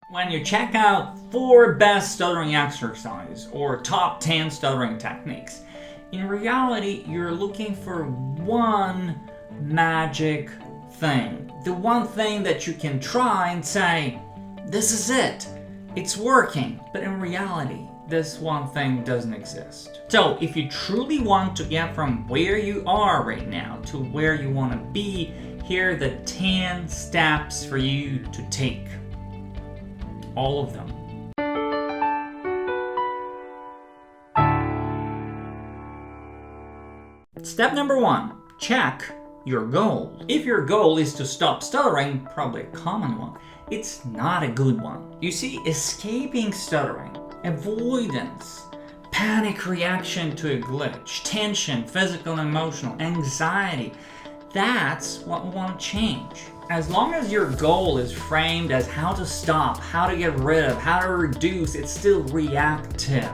When you check out 4 best stuttering exercises or top 10 stuttering techniques, in reality, you're looking for one magic thing. The one thing that you can try and say, this is it, it's working. But in reality, this one thing doesn't exist. So if you truly want to get from where you are right now to where you want to be, here are the 10 steps for you to take. All of them. Step number 1, check your goal. If your goal is to stop stuttering, probably a common one, it's not a good one. You see, escaping stuttering, avoidance, panic reaction to a glitch, tension, physical and emotional, anxiety, that's what we want to change. As long as your goal is framed as how to stop, how to get rid of, how to reduce, it's still reactive.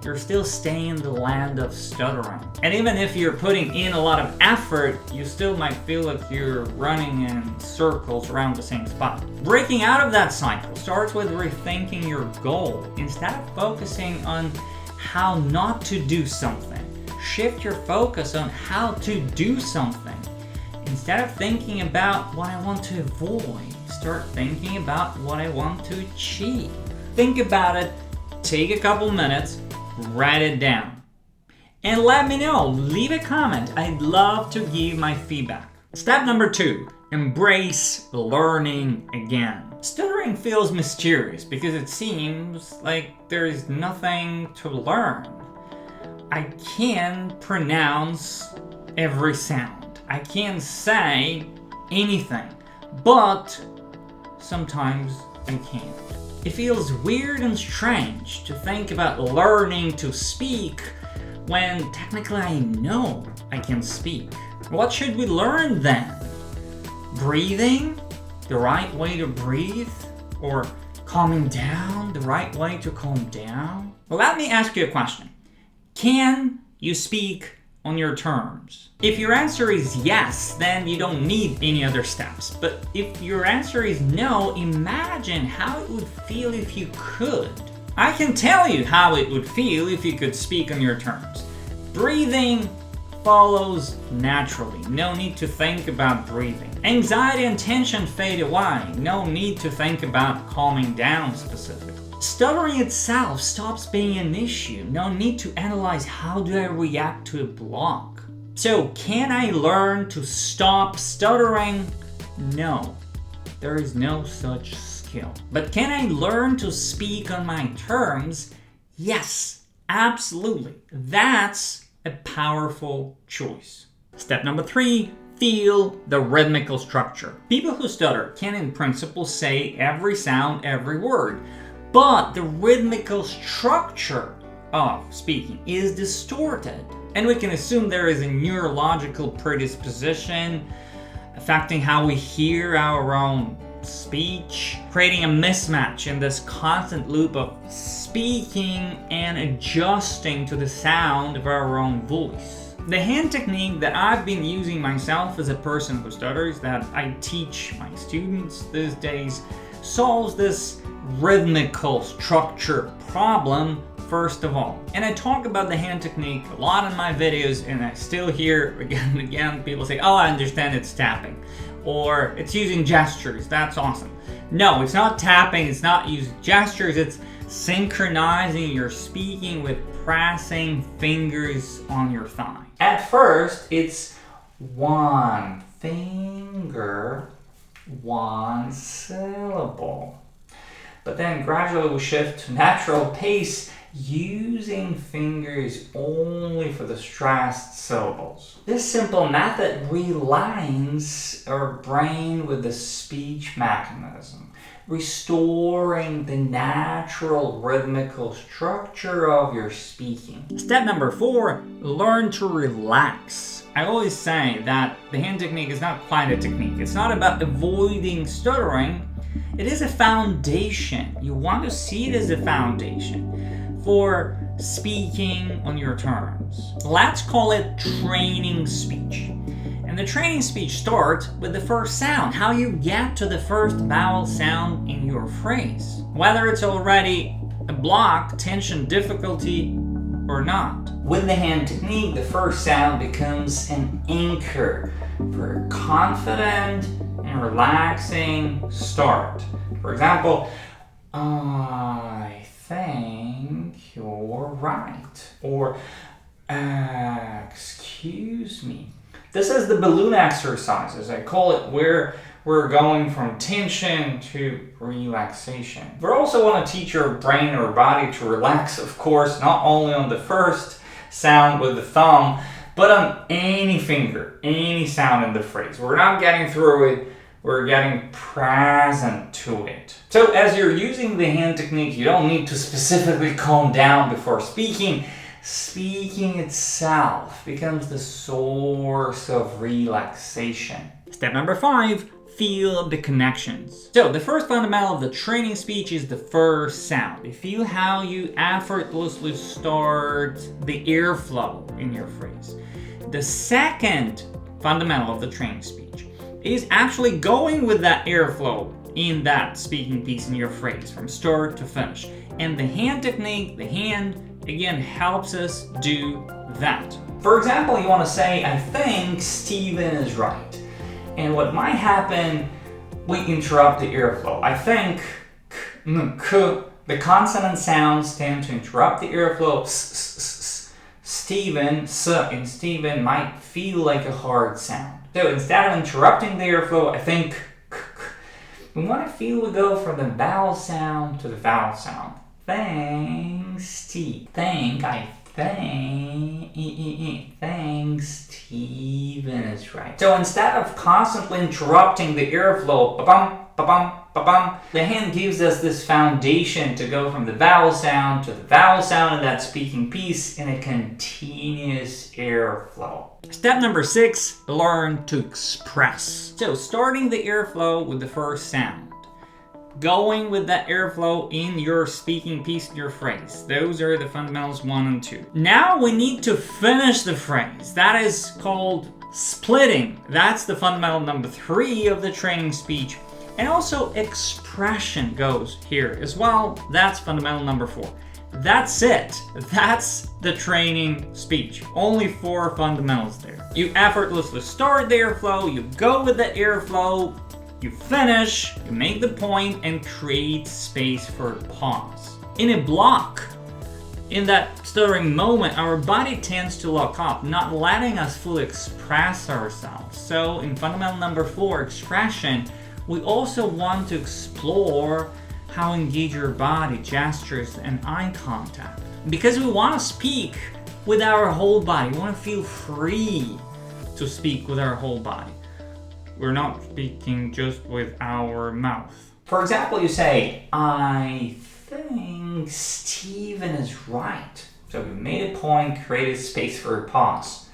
You're still staying in the land of stuttering. And even if you're putting in a lot of effort, you still might feel like you're running in circles around the same spot. Breaking out of that cycle starts with rethinking your goal. Instead of focusing on how not to do something, shift your focus on how to do something. Instead of thinking about what I want to avoid, start thinking about what I want to achieve. Think about it, take a couple minutes, write it down. And let me know, leave a comment. I'd love to give my feedback. Step number 2, embrace learning again. Stuttering feels mysterious because it seems like there is nothing to learn. I can pronounce every sound. I can't say anything, but sometimes I can't. It feels weird and strange to think about learning to speak when technically I know I can speak. What should we learn then? Breathing? The right way to breathe? Or calming down? The right way to calm down? Well, let me ask you a question. Can you speak on your terms? If your answer is yes, then you don't need any other steps. But if your answer is no, imagine how it would feel if you could. I can tell you how it would feel if you could speak on your terms. Breathing follows naturally. No need to think about breathing. Anxiety and tension fade away. No need to think about calming down specifically. Stuttering itself stops being an issue. No need to analyze how do I react to a block. So, can I learn to stop stuttering? No, there is no such skill. But can I learn to speak on my terms? Yes, absolutely. That's a powerful choice. Step number 3, feel the rhythmical structure. People who stutter can in principle say every sound, every word. But the rhythmical structure of speaking is distorted. And we can assume there is a neurological predisposition affecting how we hear our own speech, creating a mismatch in this constant loop of speaking and adjusting to the sound of our own voice. The hand technique that I've been using myself as a person who stutters, that I teach my students these days, solves this rhythmical structure problem first of all. And I talk about the hand technique a lot in my videos, and I still hear again and again people say, oh, I understand it's tapping, or it's using gestures, that's awesome. No, it's not tapping, it's not using gestures, it's synchronizing your speaking with pressing fingers on your thigh. At first, it's one finger, one syllable. But then gradually we shift to natural pace, using fingers only for the stressed syllables. This simple method realigns our brain with the speech mechanism, restoring the natural rhythmical structure of your speaking. Step number 4, learn to relax. I always say that the hand technique is not quite a technique. It's not about avoiding stuttering. It is a foundation. You want to see it as a foundation for speaking on your terms. Let's call it training speech. And And the training speech starts with the first sound, how you get to the first vowel sound in your phrase. Whether it's already a block, tension, difficulty, or not. With the hand technique, the first sound becomes an anchor for a confident and relaxing start. For example, I think you're right. Or, excuse me. This is the balloon exercise, as I call it, where we're going from tension to relaxation. We also want to teach your brain or body to relax, of course, not only on the first sound with the thumb, but on any finger, any sound in the phrase. We're not getting through it, we're getting present to it. So as you're using the hand technique, you don't need to specifically calm down before speaking. Speaking itself becomes the source of relaxation. Step number 5, feel the connections. So the first fundamental of the training speech is the first sound. You feel how you effortlessly start the airflow in your phrase. The second fundamental of the training speech is actually going with that airflow in that speaking piece in your phrase from start to finish. And the hand technique, the hand, again, helps us do that. For example, you want to say, I think Steven is right. And what might happen, we interrupt the airflow. I think the consonant sounds tend to interrupt the airflow. Steven, in Steven might feel like a hard sound. So instead of interrupting the airflow, I think we want to feel we go from the vowel sound to the vowel sound. Thanks, Steve. Thanks, Steven is right. So instead of constantly interrupting the airflow, ba-bum, ba-bum, ba-bum, the hand gives us this foundation to go from the vowel sound to the vowel sound in that speaking piece in a continuous airflow. Step number 6, learn to express. So starting the airflow with the first sound. Going with that airflow in your speaking piece, in your phrase. Those are the fundamentals 1 and 2. Now we need to finish the phrase. That is called splitting. That's the fundamental number 3 of the training speech. And also expression goes here as well. That's fundamental number 4. That's it. That's the training speech. Only 4 fundamentals there. You effortlessly start the airflow, you go with the airflow, you finish, you make the point, and create space for pause. In a block, in that stuttering moment, our body tends to lock up, not letting us fully express ourselves. So in fundamental number 4, expression, we also want to explore how to engage your body, gestures, and eye contact. Because we want to speak with our whole body. We want to feel free to speak with our whole body. We're not speaking just with our mouth. For example, you say, I think Steven is right. So you made a point, created space for a pause.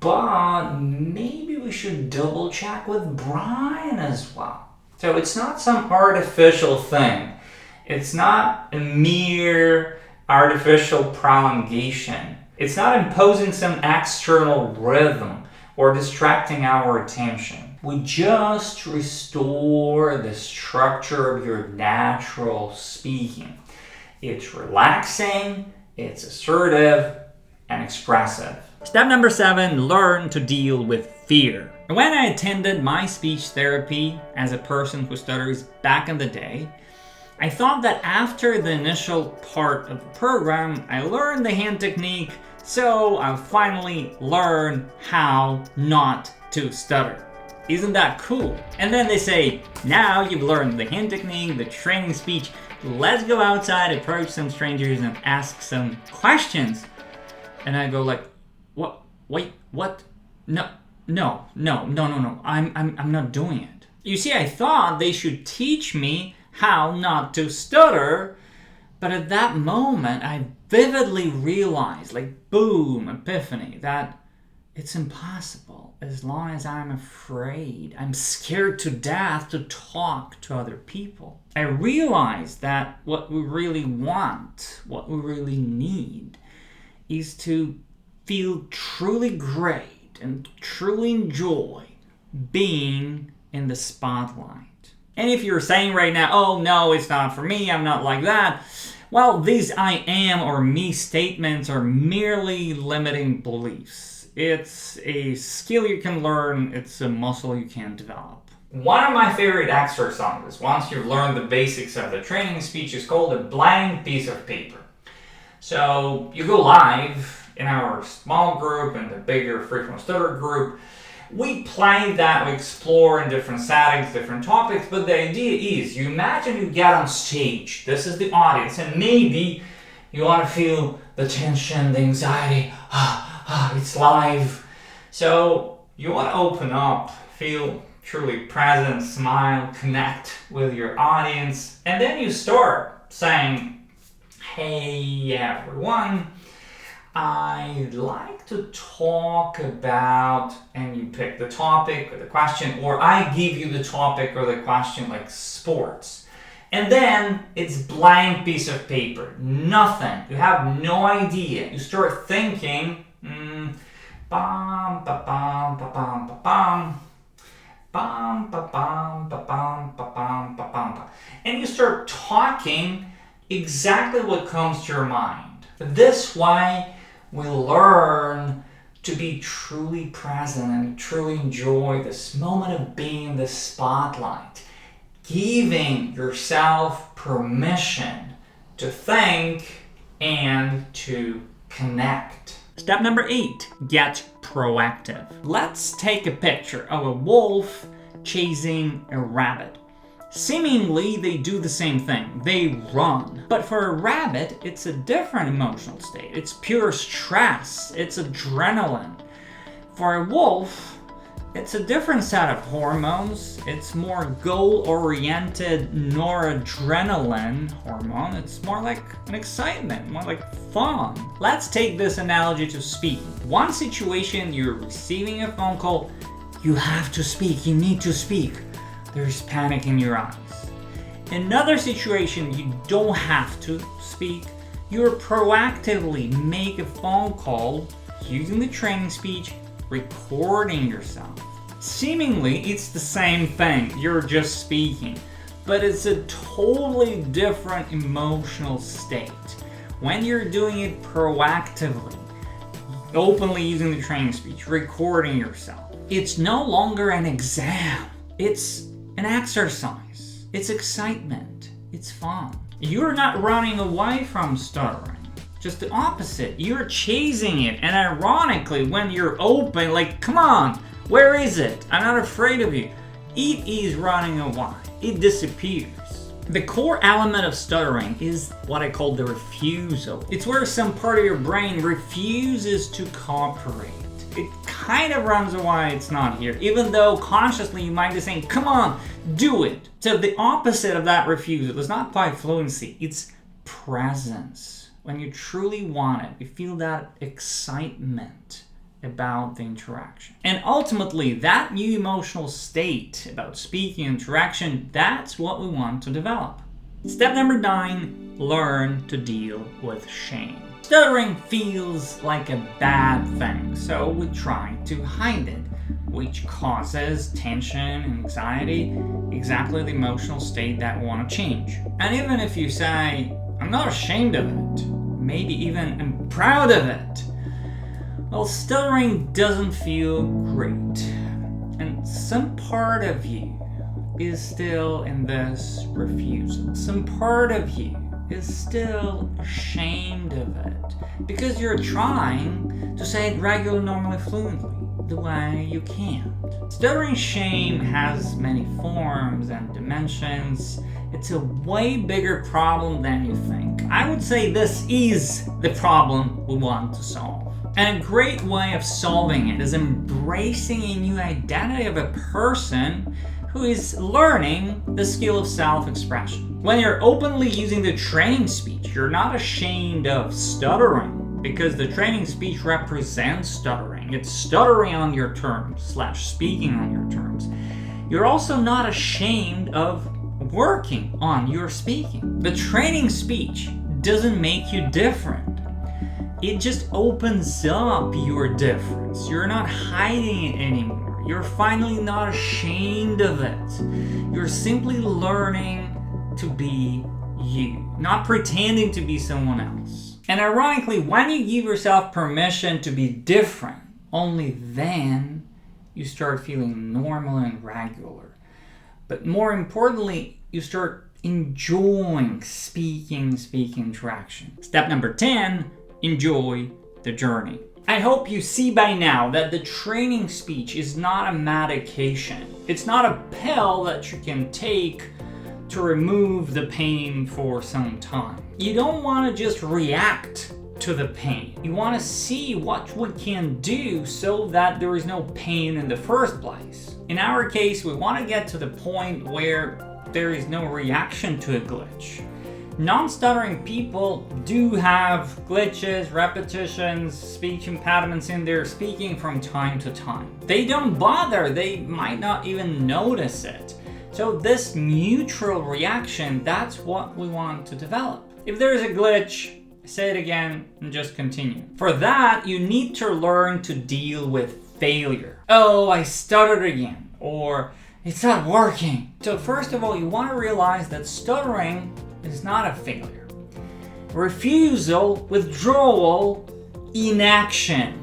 But maybe we should double check with Brian as well. So it's not some artificial thing. It's not a mere artificial prolongation. It's not imposing some external rhythm or distracting our attention. We just restore the structure of your natural speaking. It's relaxing, it's assertive, and expressive. Step number 7, learn to deal with fear. When I attended my speech therapy as a person who stutters back in the day, I thought that after the initial part of the program, I learned the hand technique, so I finally learned how not to stutter. Isn't that cool? And then they say, now you've learned the hand technique, the training speech, let's go outside, approach some strangers, and ask some questions. And I go like, what? Wait, what? No, I'm not doing it. You see, I thought they should teach me how not to stutter, but at that moment, I vividly realized, like boom, epiphany, that it's impossible as long as I'm afraid. I'm scared to death to talk to other people. I realized that what we really want, what we really need, is to feel truly great and truly enjoy being in the spotlight. And if you're saying right now, oh no, it's not for me, I'm not like that, well, these I am or me statements are merely limiting beliefs. It's a skill you can learn, it's a muscle you can develop. One of my favorite exercises, once you've learned the basics of the training speech, is called a blank piece of paper. So you go live in our small group and the bigger frequent stutter group. We play that, we explore in different settings, different topics, but the idea is you imagine you get on stage, this is the audience, and maybe you want to feel the tension, the anxiety, it's live. So you want to open up, feel truly present, smile, connect with your audience, and then you start saying, hey everyone, I'd like to talk about, and you pick the topic or the question, or I give you the topic or the question, like sports. And then it's blank piece of paper, nothing. You have no idea. You start thinking, bam, ba bam, ba bam, ba bam. Bam, ba bam, ba bam, ba bam, ba bam. And you start talking exactly what comes to your mind. This way, we learn to be truly present and truly enjoy this moment of being in the spotlight, giving yourself permission to think and to connect. Step number 8, get proactive. Let's take a picture of a wolf chasing a rabbit. Seemingly, they do the same thing. They run. But for a rabbit, it's a different emotional state. It's pure stress. It's adrenaline. For a wolf, it's a different set of hormones. It's more goal-oriented noradrenaline hormone. It's more like an excitement, more like fun. Let's take this analogy to speaking. One situation, you're receiving a phone call. You have to speak. You need to speak. There's panic in your eyes. Another situation, you don't have to speak. You're proactively make a phone call using the training speech, recording yourself. Seemingly, it's the same thing. You're just speaking, but it's a totally different emotional state. When you're doing it proactively, openly using the training speech, recording yourself, it's no longer an exam. It's an exercise. It's excitement. It's fun. You're not running away from stuttering. Just the opposite. You're chasing it. And ironically, when you're open, like, come on, where is it? I'm not afraid of you. It is running away. It disappears. The core element of stuttering is what I call the refusal. It's where some part of your brain refuses to cooperate. It kind of runs away, it's not here, even though consciously you might be saying, come on, do it. So the opposite of that refusal is not quite fluency, it's presence. When you truly want it, you feel that excitement about the interaction. And ultimately, that new emotional state about speaking interaction, that's what we want to develop. Step number 9, learn to deal with shame. Stuttering feels like a bad thing, so we try to hide it, which causes tension and anxiety, exactly the emotional state that we want to change. And even if you say, I'm not ashamed of it, maybe even I'm proud of it, well, stuttering doesn't feel great. And some part of you is still in this refusal. Some part of you is still ashamed of it because you're trying to say it regularly, normally, fluently, the way you can't. Stuttering shame has many forms and dimensions. It's a way bigger problem than you think. I would say this is the problem we want to solve. And a great way of solving it is embracing a new identity of a person who is learning the skill of self-expression. When you're openly using the training speech, you're not ashamed of stuttering because the training speech represents stuttering. It's stuttering on your terms / speaking on your terms. You're also not ashamed of working on your speaking. The training speech doesn't make you different. It just opens up your difference. You're not hiding it anymore. You're finally not ashamed of it. You're simply learning to be you, not pretending to be someone else. And ironically, when you give yourself permission to be different, only then you start feeling normal and regular. But more importantly, you start enjoying speaking interaction. Step number 10, enjoy the journey. I hope you see by now that the training speech is not a medication. It's not a pill that you can take to remove the pain for some time. You don't want to just react to the pain. You want to see what we can do so that there is no pain in the first place. In our case, we want to get to the point where there is no reaction to a glitch. Non-stuttering people do have glitches, repetitions, speech impediments in their speaking from time to time. They don't bother, they might not even notice it. So this neutral reaction, that's what we want to develop. If there is a glitch, say it again and just continue. For that, you need to learn to deal with failure. Oh, I stuttered again, or it's not working. So first of all, you want to realize that stuttering is not a failure. Refusal, withdrawal, inaction,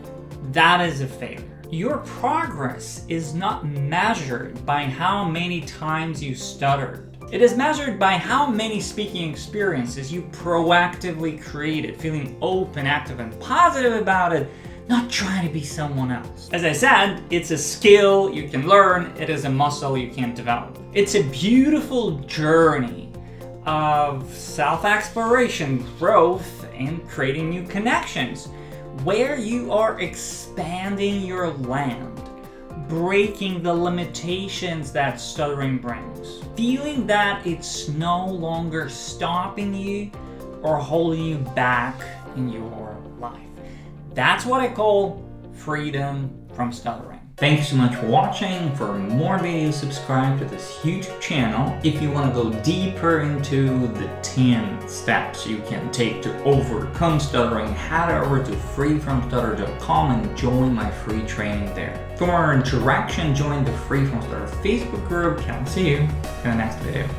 that is a failure. Your progress is not measured by how many times you stuttered. It is measured by how many speaking experiences you proactively created, feeling open, active, and positive about it, not trying to be someone else. As I said, it's a skill you can learn, it is a muscle you can develop. It's a beautiful journey of self-exploration, growth, and creating new connections, where you are expanding your land, breaking the limitations that stuttering brings, feeling that it's no longer stopping you or holding you back in your life. That's what I call freedom from stuttering. Thank you so much for watching. For more videos, subscribe to this YouTube channel. If you want to go deeper into the 10 steps you can take to overcome stuttering, head over to freefromstutter.com and join my free training there. For more interaction, join the Free From Stutter Facebook group. I'll see you in the next video.